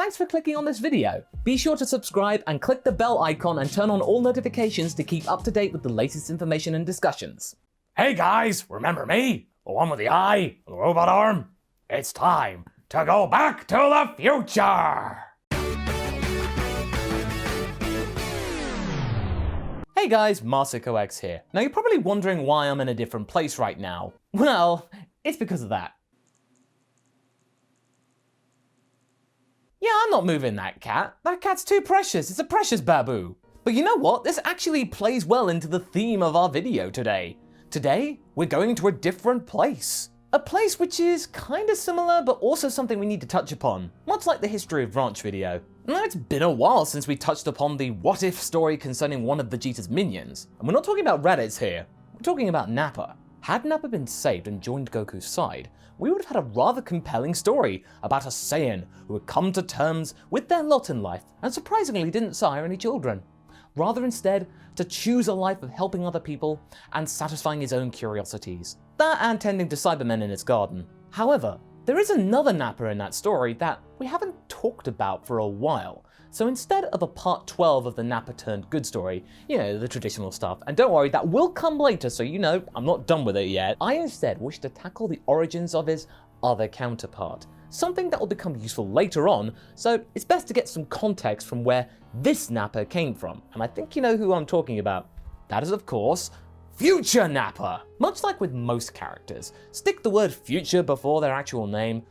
thanks for clicking on this video. Be sure to subscribe and click the bell icon and turn on all notifications to keep up to date with the latest information and discussions. Hey guys, remember me? The one with the eye, the robot arm? It's time to go back to the future! Hey guys, MasakoX here. Now you're probably wondering why I'm in a different place right now. Well, it's because of that. Yeah, I'm not moving that cat. That cat's too precious. It's a precious babu. But you know what? This actually plays well into the theme of our video today. Today, we're going to a different place. A place which is kind of similar, but also something we need to touch upon. Much like the History of Ranch video. Now, it's been a while since we touched upon the what-if story concerning one of Vegeta's minions. And we're not talking about Raditz here. We're talking about Nappa. Had Nappa been saved and joined Goku's side, we would have had a rather compelling story about a Saiyan who had come to terms with their lot in life and surprisingly didn't sire any children. Rather instead, to choose a life of helping other people and satisfying his own curiosities. That and tending to Cybermen in his garden. However, there is another Nappa in that story that we haven't talked about for a while. So instead of a part 12 of the Nappa Turned Good story, you know, the traditional stuff, and don't worry, that will come later, so you know, I'm not done with it yet, I instead wish to tackle the origins of his other counterpart. Something that will become useful later on, so it's best to get some context from where this Nappa came from. And I think you know who I'm talking about. That is, of course, Future Nappa! Much like with most characters, stick the word future before their actual name.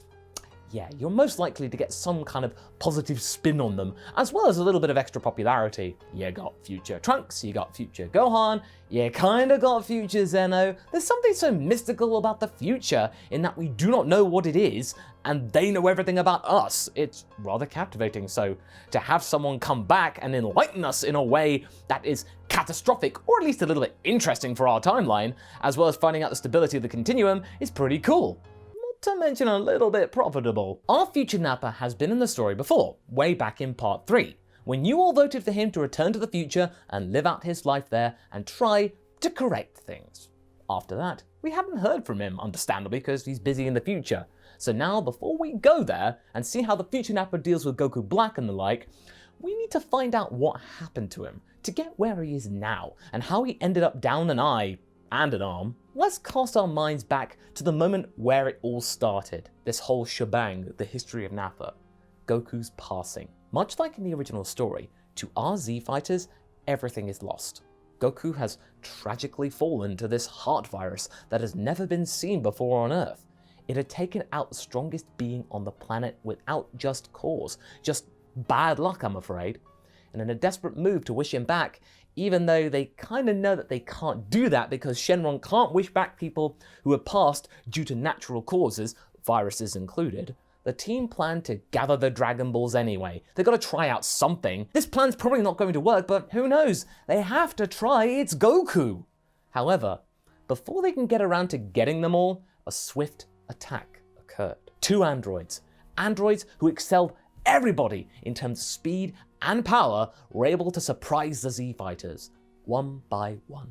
Yeah, you're most likely to get some kind of positive spin on them, as well as a little bit of extra popularity. You got Future Trunks, you got Future Gohan, you kinda got Future Zeno. There's something so mystical about the future in that we do not know what it is, and they know everything about us. It's rather captivating, so to have someone come back and enlighten us in a way that is catastrophic, or at least a little bit interesting for our timeline, as well as finding out the stability of the continuum, is pretty cool. To mention a little bit profitable. Our Future Nappa has been in the story before, way back in part 3, when you all voted for him to return to the future and live out his life there and try to correct things. After that, we haven't heard from him, understandably, because he's busy in the future. So now, before we go there and see how the Future Nappa deals with Goku Black and the like, we need to find out what happened to him to get where he is now and how he ended up down an eye and an arm. Let's cast our minds back to the moment where it all started. This whole shebang, the history of Nappa. Goku's passing. Much like in the original story, to our Z fighters, everything is lost. Goku has tragically fallen to this heart virus that has never been seen before on Earth. It had taken out the strongest being on the planet without just cause. Just bad luck, I'm afraid. And in a desperate move to wish him back, even though they kind of know that they can't do that because Shenron can't wish back people who have passed due to natural causes, viruses included, the team planned to gather the Dragon Balls anyway. They've got to try out something. This plan's probably not going to work, but who knows? They have to try, it's Goku! However, before they can get around to getting them all, a swift attack occurred. 2 androids who excelled everybody in terms of speed and power, were able to surprise the Z fighters, one by one.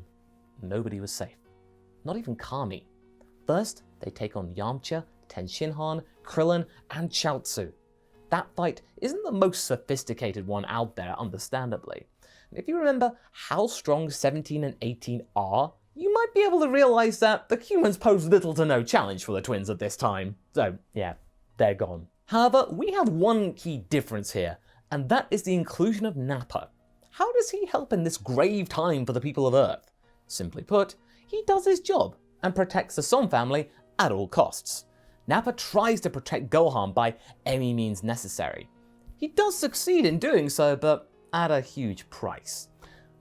Nobody was safe. Not even Kami. First, they take on Yamcha, Tenshinhan, Krillin, and Chaozu. That fight isn't the most sophisticated one out there, understandably. If you remember how strong 17 and 18 are, you might be able to realize that the humans pose little to no challenge for the twins at this time. So yeah, they're gone. However, we have one key difference here, and that is the inclusion of Nappa. How does he help in this grave time for the people of Earth? Simply put, he does his job and protects the Son family at all costs. Nappa tries to protect Gohan by any means necessary. He does succeed in doing so, but at a huge price.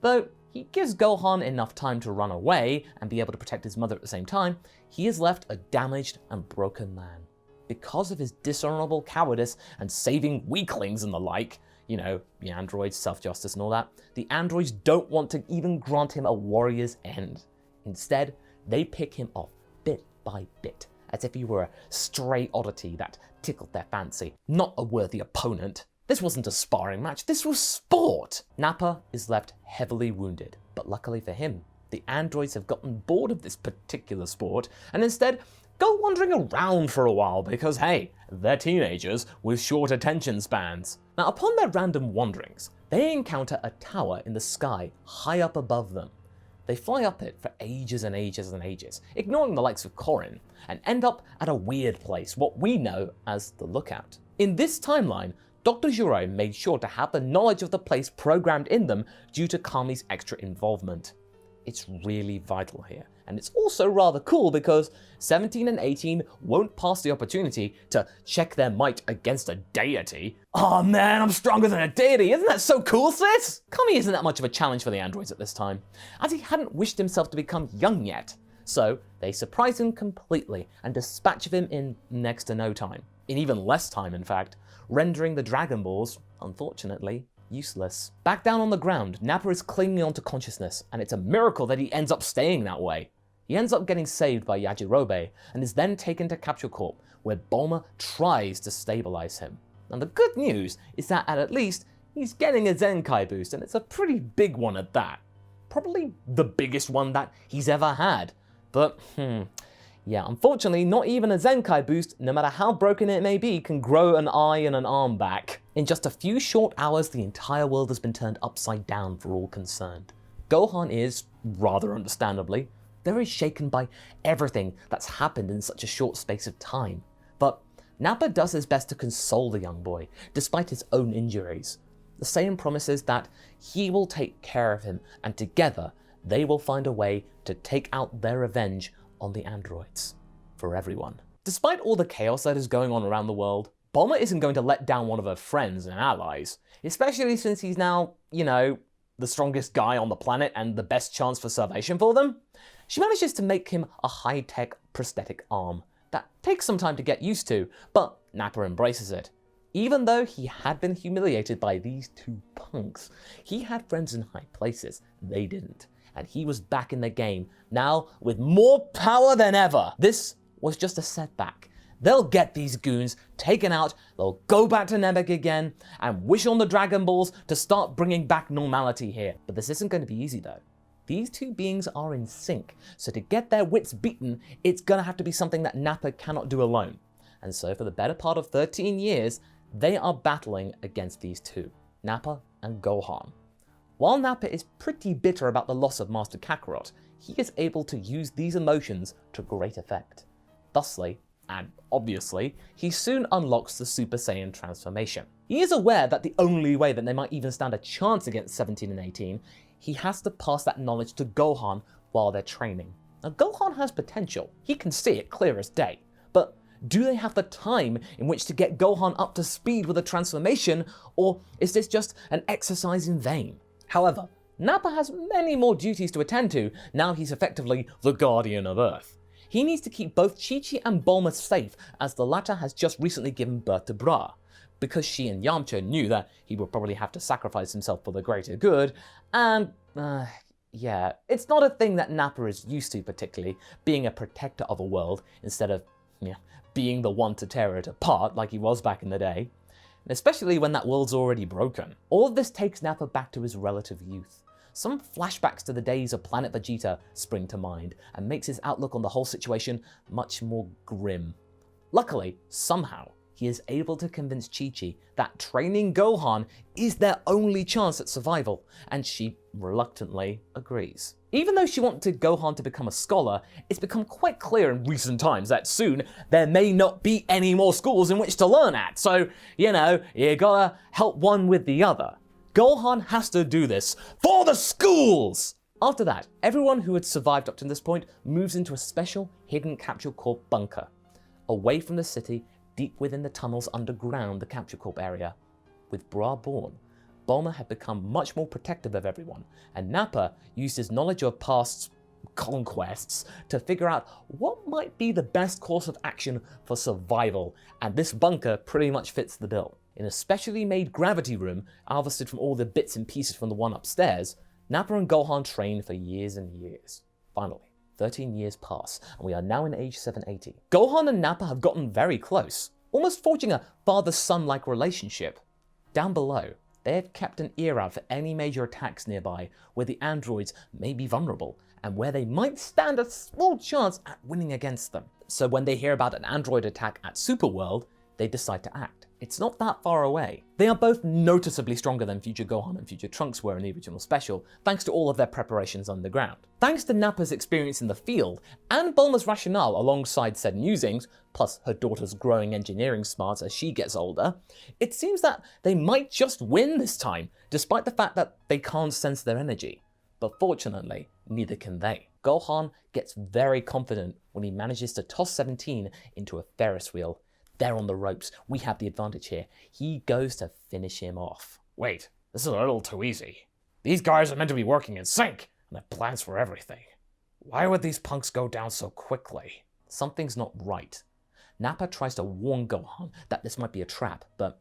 Though he gives Gohan enough time to run away and be able to protect his mother at the same time, he is left a damaged and broken man. Because of his dishonorable cowardice and saving weaklings and the like, you know, the androids, self-justice and all that, the androids don't want to even grant him a warrior's end. Instead, they pick him off bit by bit, as if he were a stray oddity that tickled their fancy, not a worthy opponent. This wasn't a sparring match, this was sport! Nappa is left heavily wounded, but luckily for him, the androids have gotten bored of this particular sport and instead go wandering around for a while because, hey, they're teenagers with short attention spans. Now, upon their random wanderings, they encounter a tower in the sky high up above them. They fly up it for ages and ages and ages, ignoring the likes of Corrin, and end up at a weird place, what we know as the Lookout. In this timeline, Dr. Gero made sure to have the knowledge of the place programmed in them due to Kami's extra involvement. It's really vital here, and it's also rather cool because 17 and 18 won't pass the opportunity to check their might against a deity. Oh man, I'm stronger than a deity, isn't that so cool, sis? Kami isn't that much of a challenge for the androids at this time, as he hadn't wished himself to become young yet. So they surprise him completely and dispatch of him in next to no time. In even less time, in fact, rendering the Dragon Balls, unfortunately, useless. Back down on the ground, Nappa is clinging onto consciousness, and it's a miracle that he ends up staying that way. He ends up getting saved by Yajirobe, and is then taken to Capsule Corp, where Bulma tries to stabilize him. And the good news is that at least, he's getting a Zenkai boost, and it's a pretty big one at that. Probably the biggest one that he's ever had. But, yeah, unfortunately, not even a Zenkai boost, no matter how broken it may be, can grow an eye and an arm back. In just a few short hours, the entire world has been turned upside down for all concerned. Gohan is, rather understandably, very shaken by everything that's happened in such a short space of time. But Nappa does his best to console the young boy, despite his own injuries. The Saiyan promises that he will take care of him, and together, they will find a way to take out their revenge on the androids. For everyone. Despite all the chaos that is going on around the world, Bulma isn't going to let down one of her friends and allies, especially since he's now, the strongest guy on the planet and the best chance for salvation for them. She manages to make him a high-tech prosthetic arm. That takes some time to get used to, but Nappa embraces it. Even though he had been humiliated by these two punks, he had friends in high places, they didn't. And he was back in the game, now with more power than ever. This was just a setback. They'll get these goons taken out, they'll go back to Namek again, and wish on the Dragon Balls to start bringing back normality here. But this isn't going to be easy though. These two beings are in sync, so to get their wits beaten, it's gonna have to be something that Nappa cannot do alone. And so for the better part of 13 years, they are battling against these two, Nappa and Gohan. While Nappa is pretty bitter about the loss of Master Kakarot, he is able to use these emotions to great effect. Thusly, and obviously, he soon unlocks the Super Saiyan transformation. He is aware that the only way that they might even stand a chance against 17 and 18, he has to pass that knowledge to Gohan while they're training. Now Gohan has potential, he can see it clear as day, but do they have the time in which to get Gohan up to speed with a transformation, or is this just an exercise in vain? However, Nappa has many more duties to attend to now he's effectively the Guardian of Earth. He needs to keep both Chi-Chi and Bulma safe, as the latter has just recently given birth to Bra, because she and Yamcha knew that he would probably have to sacrifice himself for the greater good, and yeah, it's not a thing that Nappa is used to particularly, being a protector of a world instead of being the one to tear it apart like he was back in the day. Especially when that world's already broken. All of this takes Nappa back to his relative youth. Some flashbacks to the days of Planet Vegeta spring to mind, and makes his outlook on the whole situation much more grim. Luckily, somehow, he is able to convince Chi-Chi that training Gohan is their only chance at survival, and she reluctantly agrees. Even though she wanted Gohan to become a scholar, it's become quite clear in recent times that soon there may not be any more schools in which to learn at, so, you gotta help one with the other. Gohan has to do this for the schools! After that, everyone who had survived up to this point moves into a special hidden Capsule Corp bunker, away from the city, deep within the tunnels underground the Capsule Corp area. With Bra born, Bulma had become much more protective of everyone, and Nappa used his knowledge of past conquests to figure out what might be the best course of action for survival, and this bunker pretty much fits the bill. In a specially made gravity room, harvested from all the bits and pieces from the one upstairs, Nappa and Gohan trained for years and years. Finally, 13 years pass, and we are now in age 780. Gohan and Nappa have gotten very close, almost forging a father-son-like relationship. Down below, they have kept an ear out for any major attacks nearby where the androids may be vulnerable, and where they might stand a small chance at winning against them. So when they hear about an android attack at Superworld, they decide to act. It's not that far away. They are both noticeably stronger than Future Gohan and Future Trunks were in the original special, thanks to all of their preparations underground. Thanks to Nappa's experience in the field, and Bulma's rationale alongside said musings, plus her daughter's growing engineering smarts as she gets older, it seems that they might just win this time, despite the fact that they can't sense their energy. But fortunately, neither can they. Gohan gets very confident when he manages to toss 17 into a Ferris wheel. They're on the ropes. We have the advantage here. He goes to finish him off. Wait, this is a little too easy. These guys are meant to be working in sync, and have plans for everything. Why would these punks go down so quickly? Something's not right. Nappa tries to warn Gohan that this might be a trap, but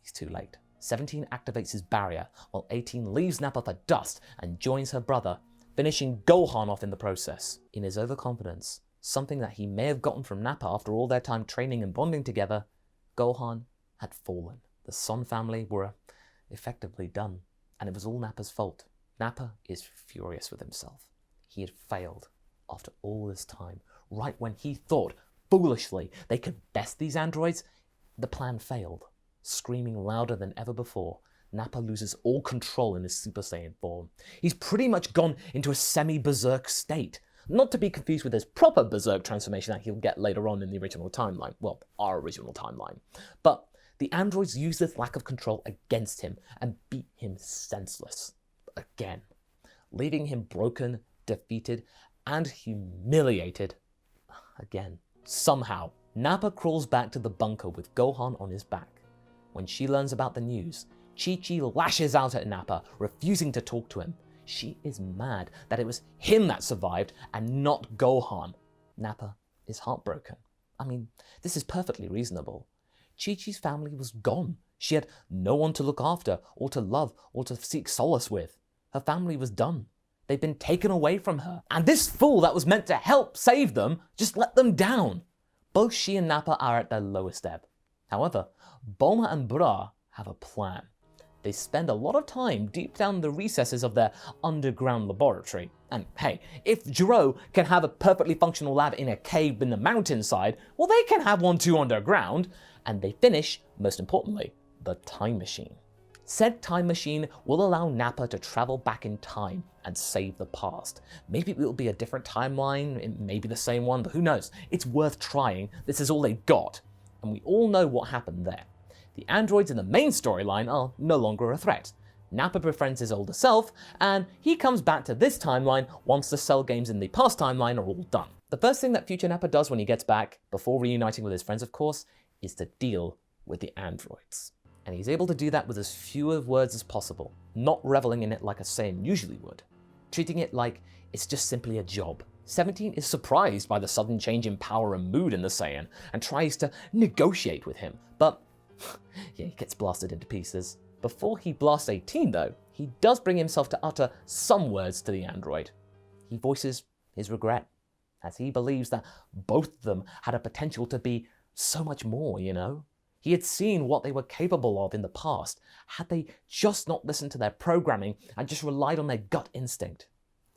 he's too late. 17 activates his barrier, while 18 leaves Nappa for dust and joins her brother, finishing Gohan off in the process. In his overconfidence, something that he may have gotten from Nappa after all their time training and bonding together, Gohan had fallen. The Son family were effectively done, and it was all Nappa's fault. Nappa is furious with himself. He had failed after all this time. Right when he thought, foolishly, they could best these androids, the plan failed. Screaming louder than ever before, Nappa loses all control in his Super Saiyan form. He's pretty much gone into a semi-berserk state. Not to be confused with his proper berserk transformation that he'll get later on in the original timeline. Well, our original timeline. But the androids use this lack of control against him and beat him senseless. Again. Leaving him broken, defeated, and humiliated. Again. Somehow, Nappa crawls back to the bunker with Gohan on his back. When she learns about the news, Chi-Chi lashes out at Nappa, refusing to talk to him. She is mad that it was him that survived and not Gohan. Nappa is heartbroken. I mean, this is perfectly reasonable. Chi-Chi's family was gone. She had no one to look after, or to love, or to seek solace with. Her family was done. They'd been taken away from her. And this fool that was meant to help save them just let them down. Both she and Nappa are at their lowest ebb. However, Bulma and Bra have a plan. They spend a lot of time deep down the recesses of their underground laboratory. And hey, if Jiro can have a perfectly functional lab in a cave in the mountainside, well, they can have one too underground. And they finish, most importantly, the time machine. Said time machine will allow Nappa to travel back in time and save the past. Maybe it will be a different timeline, it may be the same one, but who knows? It's worth trying. This is all they've got. And we all know what happened there. The androids in the main storyline are no longer a threat. Nappa befriends his older self, and he comes back to this timeline once the Cell games in the past timeline are all done. The first thing that Future Nappa does when he gets back, before reuniting with his friends of course, is to deal with the androids. And he's able to do that with as few words as possible, not reveling in it like a Saiyan usually would, treating it like it's just simply a job. 17 is surprised by the sudden change in power and mood in the Saiyan, and tries to negotiate with him, but yeah, he gets blasted into pieces. Before he blasts 18 though, he does bring himself to utter some words to the android. He voices his regret, as he believes that both of them had a potential to be so much more, you know? He had seen what they were capable of in the past, had they just not listened to their programming and just relied on their gut instinct.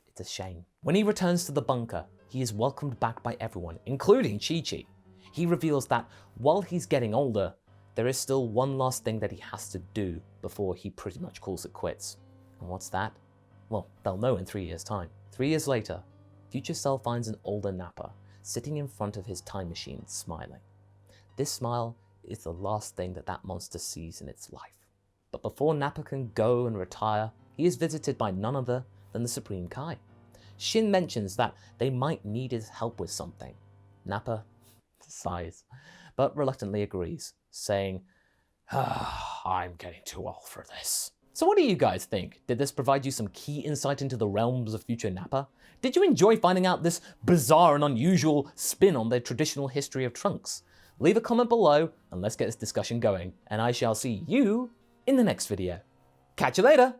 It's a shame. When he returns to the bunker, he is welcomed back by everyone, including Chi-Chi. He reveals that while he's getting older, there is still one last thing that he has to do before he pretty much calls it quits. And what's that? Well, they'll know in 3 years' time. 3 years later, Future Cell finds an older Nappa sitting in front of his time machine, smiling. This smile is the last thing that that monster sees in its life. But before Nappa can go and retire, he is visited by none other than the Supreme Kai. Shin mentions that they might need his help with something. Nappa sighs, but reluctantly agrees, saying, I'm getting too old for this. So what do you guys think? Did this provide you some key insight into the realms of Future Nappa? Did you enjoy finding out this bizarre and unusual spin on the traditional history of Trunks? Leave a comment below and let's get this discussion going, and I shall see you in the next video. Catch you later!